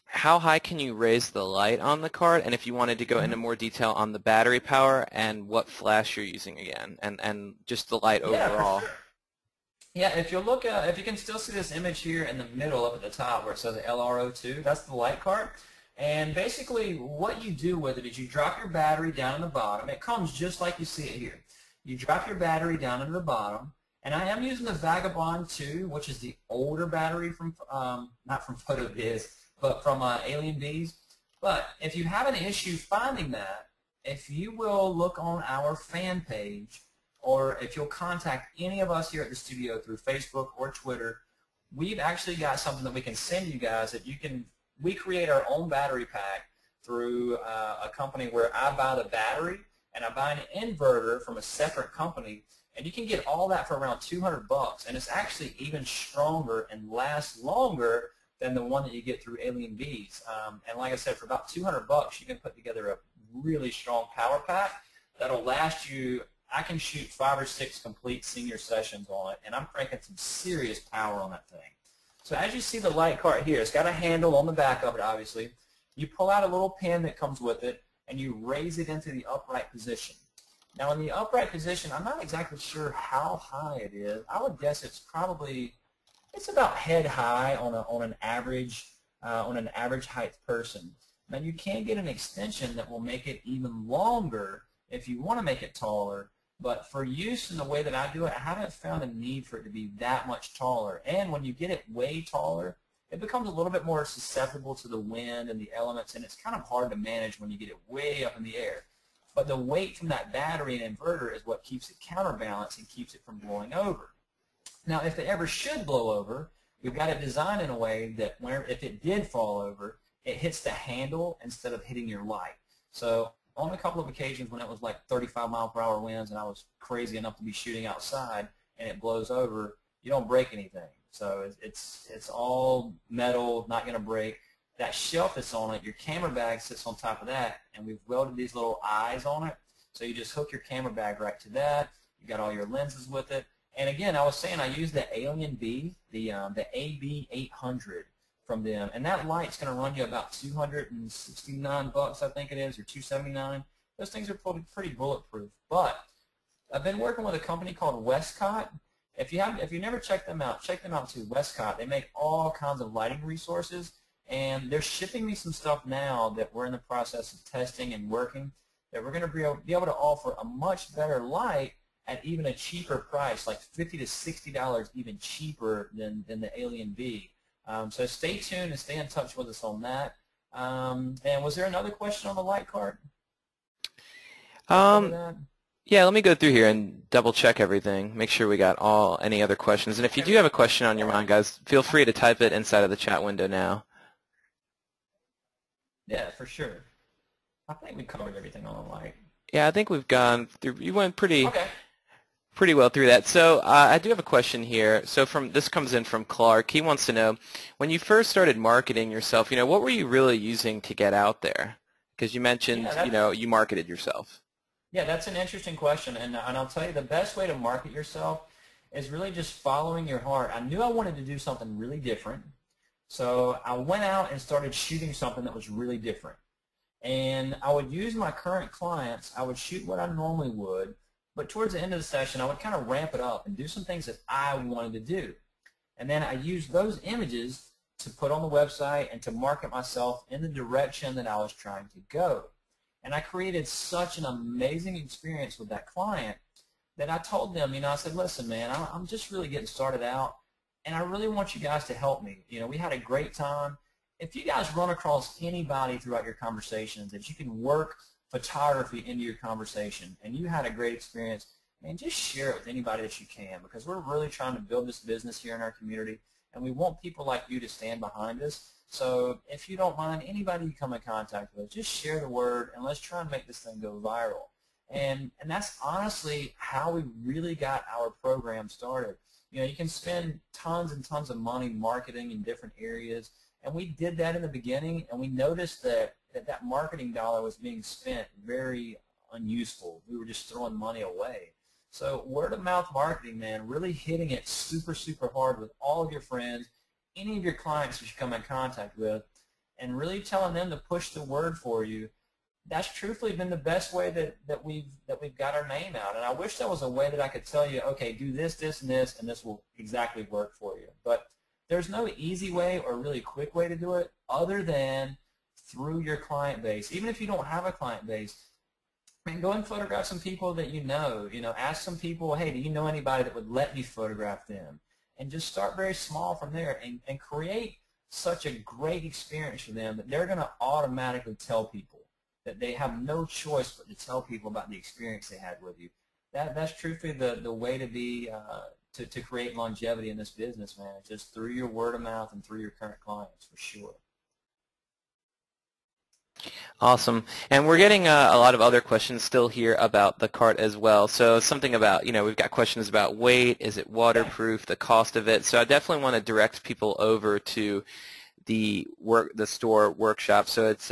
how high can you raise the light on the cart, and if you wanted to go into more detail on the battery power and what flash you're using again, and just the light overall. For sure. Yeah, if you look at, if you can still see this image here in the middle up at the top where it says LR02, that's the light cart. And basically what you do with it is you drop your battery down in the bottom. It comes just like you see it here. You drop your battery down into the bottom, and I am using the Vagabond 2, which is the older battery from, not from PhotoBiz, but from Alien Bees. But if you have an issue finding that, if you will look on our fan page, or if you'll contact any of us here at the studio through Facebook or Twitter, we've actually got something that we can send you guys that you can, we create our own battery pack through a company where I buy the battery and I buy an inverter from a separate company, and you can get all that for around $200, and it's actually even stronger and lasts longer than the one that you get through Alien Bees. And like I said, for about $200, you can put together a really strong power pack that'll last you. I can shoot 5 or 6 complete senior sessions on it, and I'm cranking some serious power on that thing. So as you see the light cart here, it's got a handle on the back of it, obviously. You pull out a little pin that comes with it, and you raise it into the upright position. Now in the upright position, I'm not exactly sure how high it is. I would guess it's probably, it's about head high on an average height person. Now you can get an extension that will make it even longer if you want to make it taller, but for use in the way that I do it, I haven't found a need for it to be that much taller. And when you get it way taller, it becomes a little bit more susceptible to the wind and the elements, and it's kind of hard to manage when you get it way up in the air. But the weight from that battery and inverter is what keeps it counterbalanced and keeps it from blowing over. Now, if it ever should blow over, we've got it designed in a way that if it did fall over, it hits the handle instead of hitting your light. So on a couple of occasions when it was like 35-mile-per-hour winds and I was crazy enough to be shooting outside and it blows over, you don't break anything. So it's all metal, not going to break. That shelf that's on it, your camera bag sits on top of that, and we've welded these little eyes on it. So you just hook your camera bag right to that. You got all your lenses with it. And again, I was saying I used the Alien B, the AB800 from them, and that light's going to run you about $269, I think it is, or $279. Those things are pretty bulletproof. But I've been working with a company called Westcott. If you never checked them out, check them out too. Westcott. They make all kinds of lighting resources, and they're shipping me some stuff now that we're in the process of testing and working that we're going to be able to offer a much better light at even a cheaper price, like $50 to $60 even cheaper than the Alien B. So stay tuned and stay in touch with us on that. And was there another question on the light cart? Yeah, let me go through here and double check everything, make sure we got any other questions. And if you do have a question on your mind, guys, feel free to type it inside of the chat window now. Yeah, for sure. I think we covered everything on the light. Yeah, I think we've gone through. You went pretty well through that. So I do have a question here. So this comes in from Clark. He wants to know, when you first started marketing yourself, what were you really using to get out there? Because you mentioned, you marketed yourself. Yeah, that's an interesting question, and I'll tell you the best way to market yourself is really just following your heart. I knew I wanted to do something really different, so I went out and started shooting something that was really different. And I would use my current clients. I would shoot what I normally would, but towards the end of the session, I would kind of ramp it up and do some things that I wanted to do. And then I used those images to put on the website and to market myself in the direction that I was trying to go. And I created such an amazing experience with that client that I told them, I said, listen, man, I'm just really getting started out, and I really want you guys to help me. We had a great time. If you guys run across anybody throughout your conversations that you can work photography into your conversation and you had a great experience, man, just share it with anybody that you can, because we're really trying to build this business here in our community, and we want people like you to stand behind us. So if you don't mind, anybody you come in contact with, just share the word, and let's try and make this thing go viral. And that's honestly how we really got our program started. You can spend tons and tons of money marketing in different areas, and we did that in the beginning, and we noticed that marketing dollar was being spent very unuseful. We were just throwing money away. So word of mouth marketing, man, really hitting it super, super hard with all of your friends, any of your clients that you come in contact with, and really telling them to push the word for you. That's truthfully been the best way that we've got our name out. And I wish there was a way that I could tell you, okay, do this, this, and this, and this will exactly work for you. But there's no easy way or really quick way to do it other than through your client base. Even if you don't have a client base, man, go and photograph some people that you know. Ask some people, hey, do you know anybody that would let me photograph them? And just start very small from there and create such a great experience for them that they're going to automatically tell people, that they have no choice but to tell people about the experience they had with you. That's truthfully the way to be to create longevity in this business, man. It's just through your word of mouth and through your current clients, for sure. Awesome. And we're getting a lot of other questions still here about the cart as well. So something about, we've got questions about weight, is it waterproof, the cost of it. So I definitely want to direct people over to the store workshop. So it's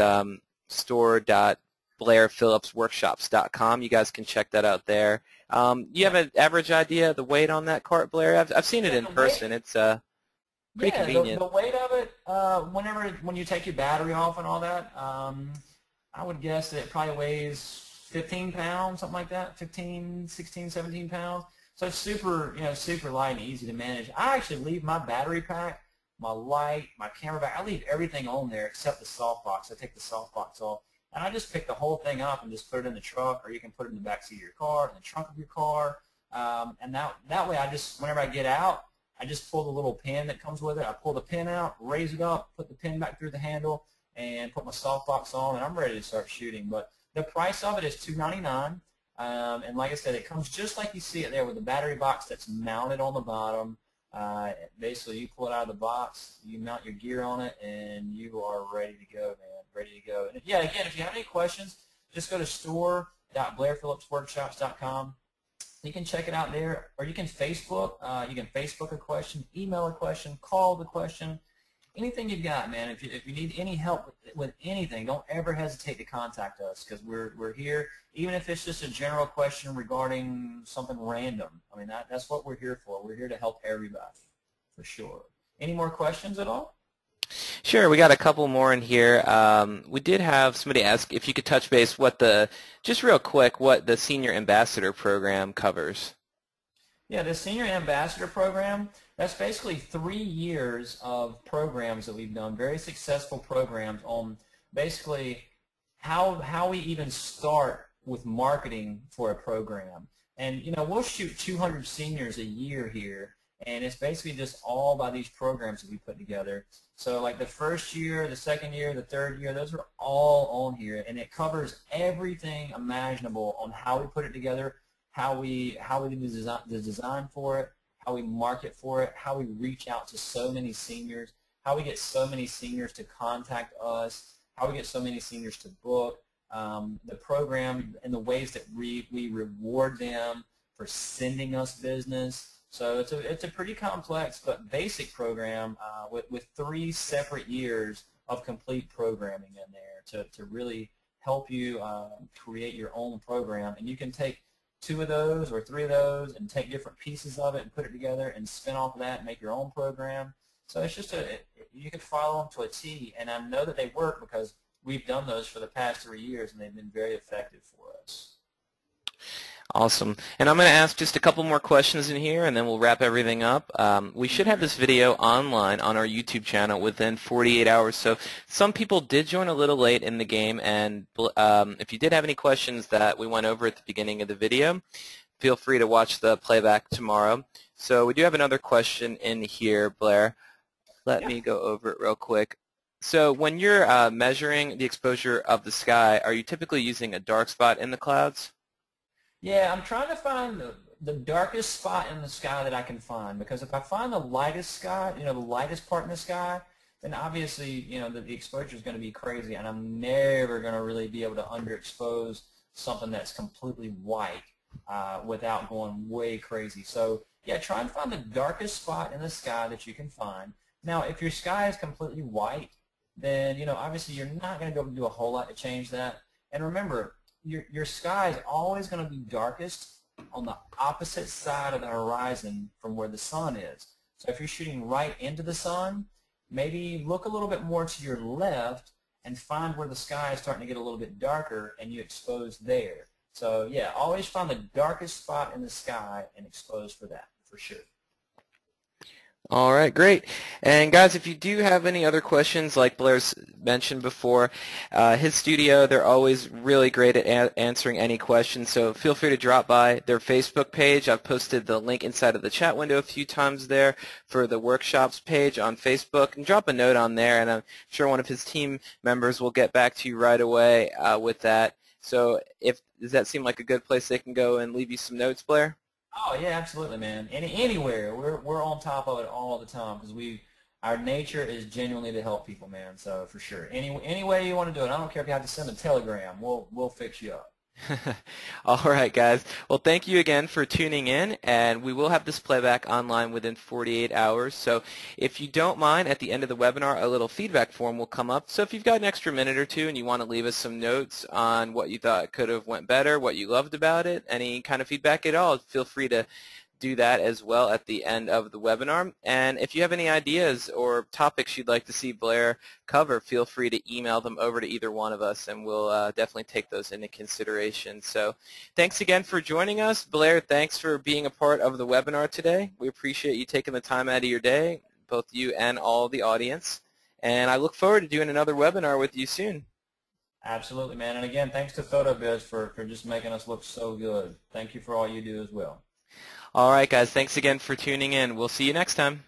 store.blairphillipsworkshops.com. You guys can check that out there. You have an average idea of the weight on that cart, Blair? I've seen it in person. It's pretty convenient. The weight of it, when you take your battery off and all that, I would guess that it probably weighs 15 pounds, something like that, 15, 16, 17 pounds. So it's super, super light and easy to manage. I actually leave my battery pack, my light, my camera bag, I leave everything on there except the softbox. I take the softbox off, and I just pick the whole thing up and just put it in the truck, or you can put it in the back seat of your car, in the trunk of your car, and that way I just, whenever I get out, I just pull the little pin that comes with it. I pull the pin out, raise it up, put the pin back through the handle, and put my softbox on, and I'm ready to start shooting. But the price of it is $299, and like I said, it comes just like you see it there with the battery box that's mounted on the bottom. Basically, you pull it out of the box, you mount your gear on it, and you are ready to go, man. Ready to go. And yeah, again, if you have any questions, just go to store.blairphillipsworkshops.com. You can check it out there, or you can Facebook. You can Facebook a question, email a question, call the question, anything you've got, man. If you need any help with anything, don't ever hesitate to contact us, because we're here. Even if it's just a general question regarding something random, I mean that's what we're here for. We're here to help everybody, for sure. Any more questions at all? Sure, we got a couple more in here. We did have somebody ask if you could touch base just real quick, what the Senior Ambassador Program covers. Yeah, the Senior Ambassador Program, that's basically 3 years of programs that we've done, very successful programs on basically how we even start with marketing for a program. And, we'll shoot 200 seniors a year here, and it's basically just all by these programs that we put together. So like the first year, the second year, the third year, those are all on here, and it covers everything imaginable on how we put it together, how we do the design for it, how we market for it, how we reach out to so many seniors, how we get so many seniors to contact us, how we get so many seniors to book, the program and the ways that we reward them for sending us business. So it's a pretty complex but basic program with 3 separate years of complete programming in there to really help you create your own program. And you can take 2 of those or 3 of those and take different pieces of it and put it together and spin off of that and make your own program. So it's just you can follow them to a T, and I know that they work because we've done those for the past 3 years, and they've been very effective for us. Awesome. And I'm going to ask just a couple more questions in here, and then we'll wrap everything up. We should have this video online on our YouTube channel within 48 hours. So some people did join a little late in the game, and if you did have any questions that we went over at the beginning of the video, feel free to watch the playback tomorrow. So we do have another question in here, Blair. Let me go over it real quick. So when you're measuring the exposure of the sky, are you typically using a dark spot in the clouds? Yeah, I'm trying to find the darkest spot in the sky that I can find, because if I find the lightest sky, the lightest part in the sky, then obviously, the exposure is going to be crazy, and I'm never going to really be able to underexpose something that's completely white without going way crazy. So, yeah, try and find the darkest spot in the sky that you can find. Now, if your sky is completely white, then, obviously you're not going to be able to do a whole lot to change that. And remember, your sky is always going to be darkest on the opposite side of the horizon from where the sun is. So if you're shooting right into the sun, maybe look a little bit more to your left and find where the sky is starting to get a little bit darker, and you expose there. So yeah, always find the darkest spot in the sky and expose for that, for sure. All right, great. And guys, if you do have any other questions, like Blair's mentioned before, his studio, they're always really great at answering any questions, so feel free to drop by their Facebook page. I've posted the link inside of the chat window a few times there for the workshops page on Facebook, and drop a note on there, and I'm sure one of his team members will get back to you right away with that. So does that seem like a good place they can go and leave you some notes, Blair? Oh yeah, absolutely, man. Anywhere, we're on top of it all the time, because our nature is genuinely to help people, man. So for sure, any way you want to do it. I don't care if you have to send a telegram. We'll fix you up. All right, guys. Well, thank you again for tuning in, and we will have this playback online within 48 hours. So if you don't mind, at the end of the webinar, a little feedback form will come up. So if you've got an extra minute or two and you want to leave us some notes on what you thought could have went better, what you loved about it, any kind of feedback at all, feel free to do that as well at the end of the webinar. And if you have any ideas or topics you'd like to see Blair cover, feel free to email them over to either one of us, and we'll definitely take those into consideration. So thanks again for joining us. Blair, thanks for being a part of the webinar today. We appreciate you taking the time out of your day, both you and all the audience. And I look forward to doing another webinar with you soon. Absolutely, man. And again, thanks to PhotoBiz for just making us look so good. Thank you for all you do as well. All right, guys. Thanks again for tuning in. We'll see you next time.